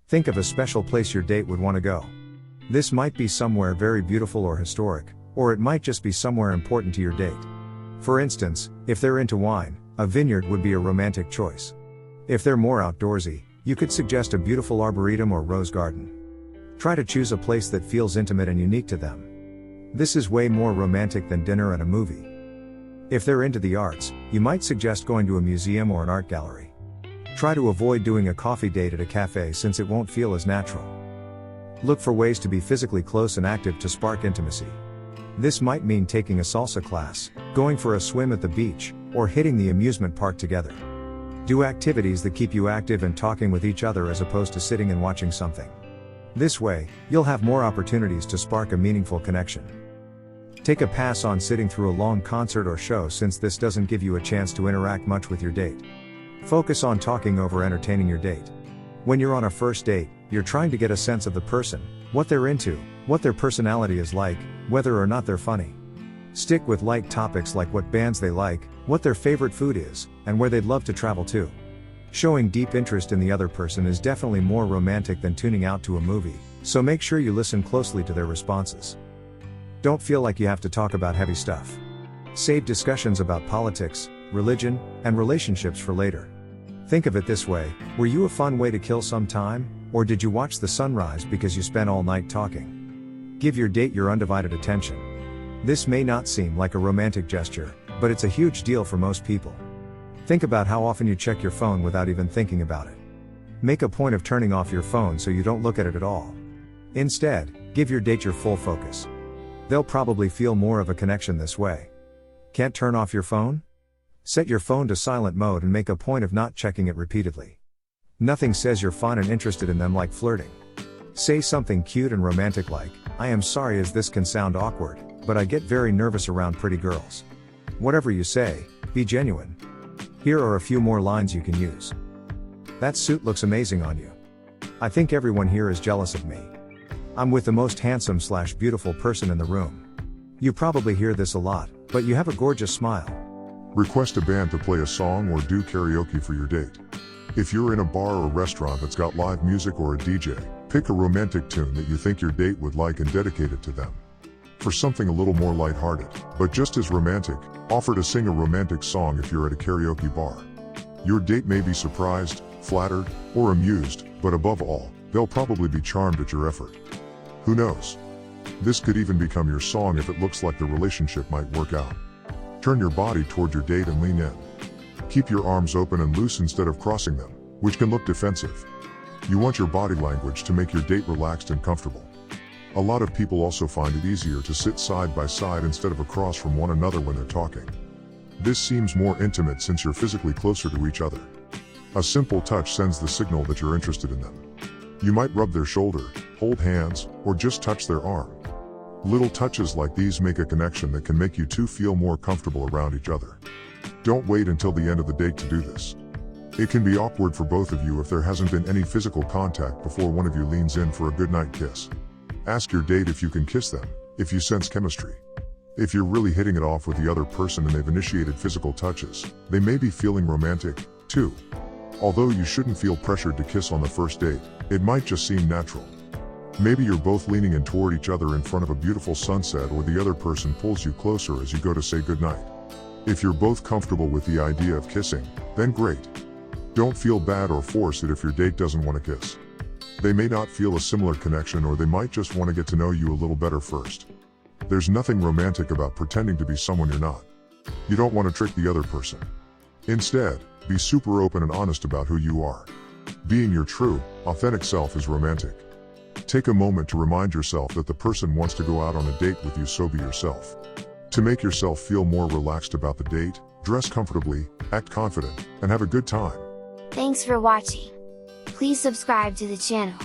Think of a special place your date would want to go. This might be somewhere very beautiful or historic, or it might just be somewhere important to your date. For instance, if they're into wine, a vineyard would be a romantic choice. If they're more outdoorsy, you could suggest a beautiful arboretum or rose garden. Try to choose a place that feels intimate and unique to them. This is way more romantic than dinner and a movie. If they're into the arts, you might suggest going to a museum or an art gallery. Try to avoid doing a coffee date at a cafe since it won't feel as natural. Look for ways to be physically close and active to spark intimacy. This might mean taking a salsa class, going for a swim at the beach, or hitting the amusement park together. Do activities that keep you active and talking with each other as opposed to sitting and watching something. This way, you'll have more opportunities to spark a meaningful connection. Take a pass on sitting through a long concert or show since this doesn't give you a chance to interact much with your date. Focus on talking over entertaining your date. When you're on a first date, you're trying to get a sense of the person, what they're into, what their personality is like, whether or not they're funny. Stick with light topics like what bands they like, what their favorite food is, and where they'd love to travel to. Showing deep interest in the other person is definitely more romantic than tuning out to a movie, so make sure you listen closely to their responses. Don't feel like you have to talk about heavy stuff. Save discussions about politics, religion, and relationships for later. Think of it this way, were you a fun way to kill some time, or did you watch the sunrise because you spent all night talking? Give your date your undivided attention. This may not seem like a romantic gesture, but it's a huge deal for most people. Think about how often you check your phone without even thinking about it. Make a point of turning off your phone so you don't look at it at all. Instead, give your date your full focus. They'll probably feel more of a connection this way. Can't turn off your phone? Set your phone to silent mode and make a point of not checking it repeatedly. Nothing says you're fun and interested in them like flirting. Say something cute and romantic like, "I am sorry as this can sound awkward, but I get very nervous around pretty girls." Whatever you say, be genuine. Here are a few more lines you can use. "That suit looks amazing on you. I think everyone here is jealous of me. I'm with the most handsome/beautiful person in the room." You probably hear this a lot, but you have a gorgeous smile. Request a band to play a song or do karaoke for your date. If you're in a bar or restaurant that's got live music or a DJ, pick a romantic tune that you think your date would like and dedicate it to them. For something a little more lighthearted, but just as romantic, offer to sing a romantic song if you're at a karaoke bar. Your date may be surprised, flattered, or amused, but above all, they'll probably be charmed at your effort. Who knows? This could even become your song if it looks like the relationship might work out. Turn your body toward your date and lean in. Keep your arms open and loose instead of crossing them, which can look defensive. You want your body language to make your date relaxed and comfortable. A lot of people also find it easier to sit side by side instead of across from one another when they're talking. This seems more intimate since you're physically closer to each other. A simple touch sends the signal that you're interested in them. You might rub their shoulder, hold hands, or just touch their arm. Little touches like these make a connection that can make you two feel more comfortable around each other. Don't wait until the end of the date to do this. It can be awkward for both of you if there hasn't been any physical contact before one of you leans in for a goodnight kiss. Ask your date if you can kiss them, if you sense chemistry. If you're really hitting it off with the other person and they've initiated physical touches, they may be feeling romantic, too. Although you shouldn't feel pressured to kiss on the first date, it might just seem natural. Maybe you're both leaning in toward each other in front of a beautiful sunset, or the other person pulls you closer as you go to say goodnight. If you're both comfortable with the idea of kissing, then great. Don't feel bad or force it if your date doesn't want to kiss. They may not feel a similar connection, or they might just want to get to know you a little better first. There's nothing romantic about pretending to be someone you're not. You don't want to trick the other person. Instead, be super open and honest about who you are. Being your true, authentic self is romantic. Take a moment to remind yourself that the person wants to go out on a date with you, so be yourself. To make yourself feel more relaxed about the date, dress comfortably, act confident, and have a good time. Thanks for watching. Please subscribe to the channel.